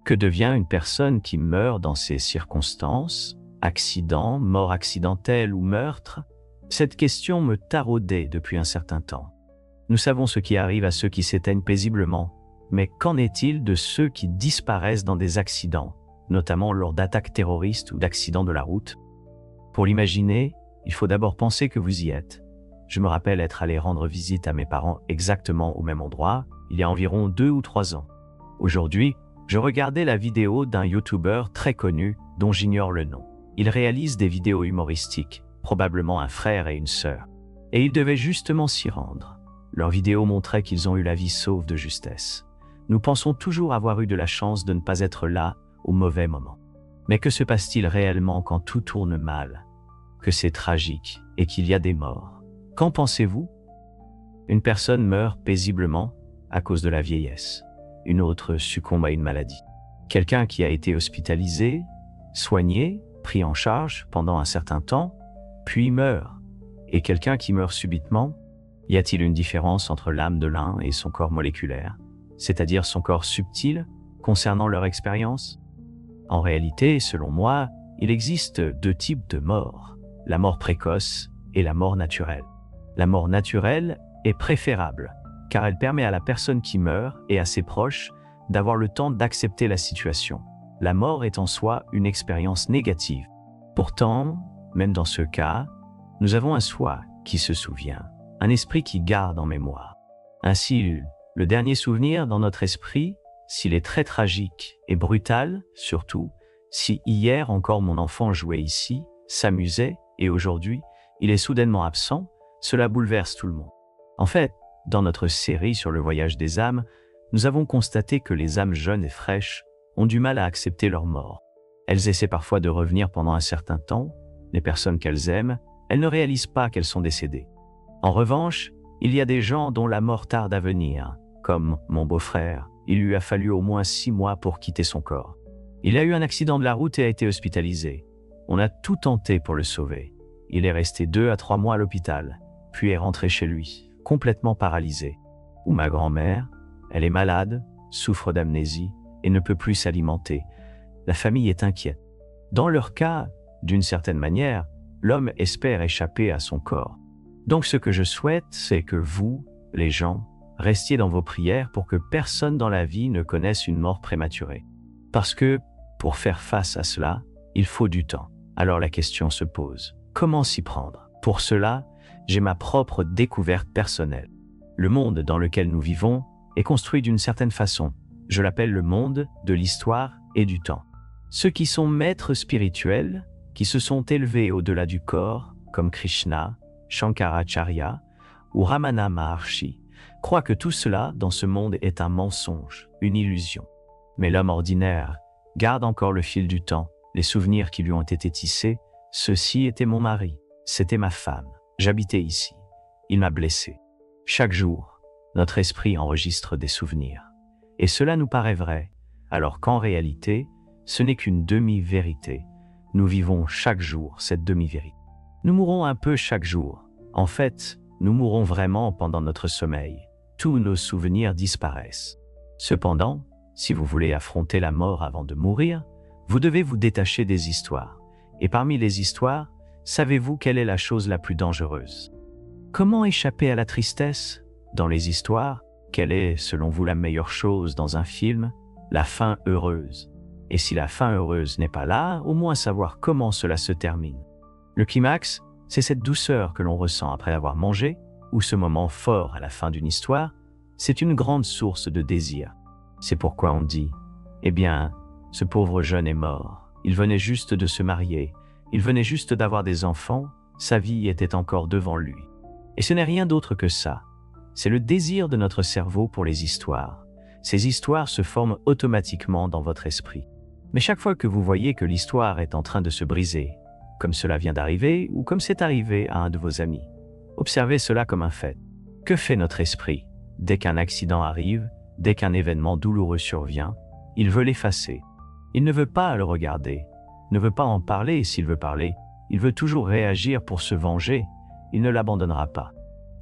Que devient une personne qui meurt dans ces circonstances, accident, mort accidentelle ou meurtre? Cette question me taraudait depuis un certain temps. Nous savons ce qui arrive à ceux qui s'éteignent paisiblement, mais qu'en est-il de ceux qui disparaissent dans des accidents, notamment lors d'attaques terroristes ou d'accidents de la route? Pour l'imaginer, il faut d'abord penser que vous y êtes. Je me rappelle être allé rendre visite à mes parents exactement au même endroit, il y a environ 2 ou 3 ans. Aujourd'hui, je regardais la vidéo d'un YouTuber très connu dont j'ignore le nom. Il réalise des vidéos humoristiques, probablement un frère et une sœur. Et ils devaient justement s'y rendre. Leurs vidéos montraient qu'ils ont eu la vie sauve de justesse. Nous pensons toujours avoir eu de la chance de ne pas être là au mauvais moment. Mais que se passe-t-il réellement quand tout tourne mal? Que c'est tragique et qu'il y a des morts. Qu'en pensez-vous? Une personne meurt paisiblement à cause de la vieillesse. Une autre succombe à une maladie. Quelqu'un qui a été hospitalisé, soigné, pris en charge pendant un certain temps, puis meurt. Et quelqu'un qui meurt subitement, y a-t-il une différence entre l'âme de l'un et son corps moléculaire, c'est-à-dire son corps subtil, concernant leur expérience? En réalité, selon moi, il existe 2 types de morts, la mort précoce et la mort naturelle. La mort naturelle est préférable, car elle permet à la personne qui meurt et à ses proches d'avoir le temps d'accepter la situation. La mort est en soi une expérience négative. Pourtant, même dans ce cas, nous avons un soi qui se souvient, un esprit qui garde en mémoire. Ainsi, le dernier souvenir dans notre esprit, s'il est très tragique et brutal, surtout, si hier encore mon enfant jouait ici, s'amusait, et aujourd'hui, il est soudainement absent, cela bouleverse tout le monde. En fait, dans notre série sur le voyage des âmes, nous avons constaté que les âmes jeunes et fraîches ont du mal à accepter leur mort. Elles essaient parfois de revenir pendant un certain temps, les personnes qu'elles aiment, elles ne réalisent pas qu'elles sont décédées. En revanche, il y a des gens dont la mort tarde à venir, comme mon beau-frère. Il lui a fallu au moins 6 mois pour quitter son corps. Il a eu un accident de la route et a été hospitalisé. On a tout tenté pour le sauver. Il est resté 2 à 3 mois à l'hôpital, puis est rentré chez lui, complètement paralysé. Ou ma grand-mère, elle est malade, souffre d'amnésie et ne peut plus s'alimenter. La famille est inquiète. Dans leur cas, d'une certaine manière, l'homme espère échapper à son corps. Donc ce que je souhaite, c'est que vous, les gens, restiez dans vos prières pour que personne dans la vie ne connaisse une mort prématurée. Parce que, pour faire face à cela, il faut du temps. Alors la question se pose, comment s'y prendre? Pour cela, j'ai ma propre découverte personnelle. Le monde dans lequel nous vivons est construit d'une certaine façon. Je l'appelle le monde de l'histoire et du temps. Ceux qui sont maîtres spirituels, qui se sont élevés au-delà du corps, comme Krishna, Shankaracharya ou Ramana Maharshi, croient que tout cela dans ce monde est un mensonge, une illusion. Mais l'homme ordinaire garde encore le fil du temps, les souvenirs qui lui ont été tissés. Ceci était mon mari, c'était ma femme, j'habitais ici, il m'a blessé. Chaque jour, notre esprit enregistre des souvenirs. Et cela nous paraît vrai, alors qu'en réalité, ce n'est qu'une demi-vérité. Nous vivons chaque jour cette demi-vérité. Nous mourrons un peu chaque jour. En fait, nous mourrons vraiment pendant notre sommeil. Tous nos souvenirs disparaissent. Cependant, si vous voulez affronter la mort avant de mourir, vous devez vous détacher des histoires. Et parmi les histoires, savez-vous quelle est la chose la plus dangereuse? Comment échapper à la tristesse? Dans les histoires, quelle est, selon vous, la meilleure chose dans un film? La fin heureuse. Et si la fin heureuse n'est pas là, au moins savoir comment cela se termine. Le climax, c'est cette douceur que l'on ressent après avoir mangé, ou ce moment fort à la fin d'une histoire, c'est une grande source de désir. C'est pourquoi on dit, eh bien, ce pauvre jeune est mort, il venait juste de se marier, il venait juste d'avoir des enfants, sa vie était encore devant lui. Et ce n'est rien d'autre que ça. C'est le désir de notre cerveau pour les histoires. Ces histoires se forment automatiquement dans votre esprit. Mais chaque fois que vous voyez que l'histoire est en train de se briser, comme cela vient d'arriver ou comme c'est arrivé à un de vos amis, observez cela comme un fait. Que fait notre esprit? Dès qu'un accident arrive, dès qu'un événement douloureux survient, il veut l'effacer. Il ne veut pas le regarder, ne veut pas en parler s'il veut parler, il veut toujours réagir pour se venger, il ne l'abandonnera pas.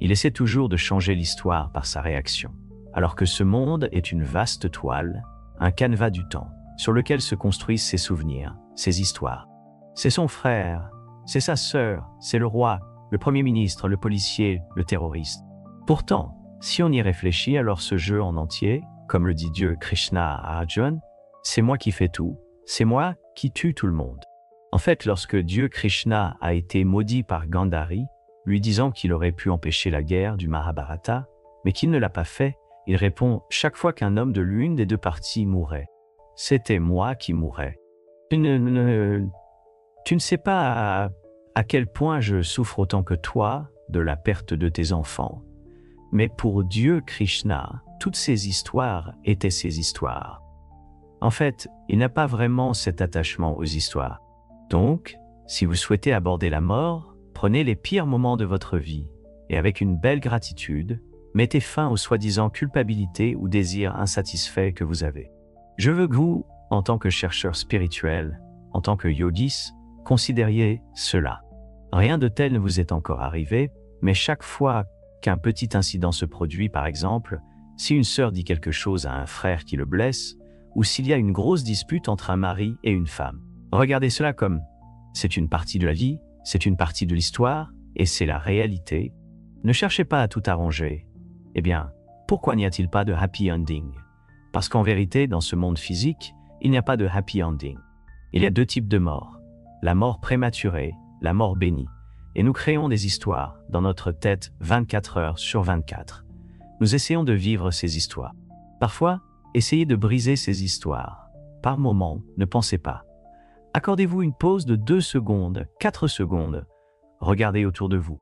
Il essaie toujours de changer l'histoire par sa réaction. Alors que ce monde est une vaste toile, un canevas du temps. sur lequel se construisent ses souvenirs, ses histoires. C'est son frère, c'est sa sœur, c'est le roi, le premier ministre, le policier, le terroriste. Pourtant, si on y réfléchit, alors ce jeu en entier, comme le dit Dieu Krishna à Arjuna, c'est moi qui fais tout, c'est moi qui tue tout le monde. En fait, lorsque Dieu Krishna a été maudit par Gandhari, lui disant qu'il aurait pu empêcher la guerre du Mahabharata, mais qu'il ne l'a pas fait, il répond chaque fois qu'un homme de l'une des deux parties mourait. C'était moi qui mourais. Tu ne sais pas à quel point je souffre autant que toi de la perte de tes enfants. Mais pour Dieu Krishna, toutes ces histoires étaient ses histoires. En fait, il n'a pas vraiment cet attachement aux histoires. Donc, si vous souhaitez aborder la mort, prenez les pires moments de votre vie et avec une belle gratitude, mettez fin aux soi-disant culpabilités ou désirs insatisfaits que vous avez. Je veux que vous, en tant que chercheur spirituel, en tant que yogis, considériez cela. Rien de tel ne vous est encore arrivé, mais chaque fois qu'un petit incident se produit, par exemple, si une sœur dit quelque chose à un frère qui le blesse, ou s'il y a une grosse dispute entre un mari et une femme, regardez cela comme c'est une partie de la vie, c'est une partie de l'histoire, et c'est la réalité. Ne cherchez pas à tout arranger. Eh bien, pourquoi n'y a-t-il pas de happy ending? Parce qu'en vérité, dans ce monde physique, il n'y a pas de happy ending. Il y a deux types de morts. La mort prématurée, la mort bénie. Et nous créons des histoires dans notre tête 24 heures sur 24. Nous essayons de vivre ces histoires. Parfois, essayez de briser ces histoires. Par moment, ne pensez pas. Accordez-vous une pause de 2 secondes, 4 secondes. Regardez autour de vous.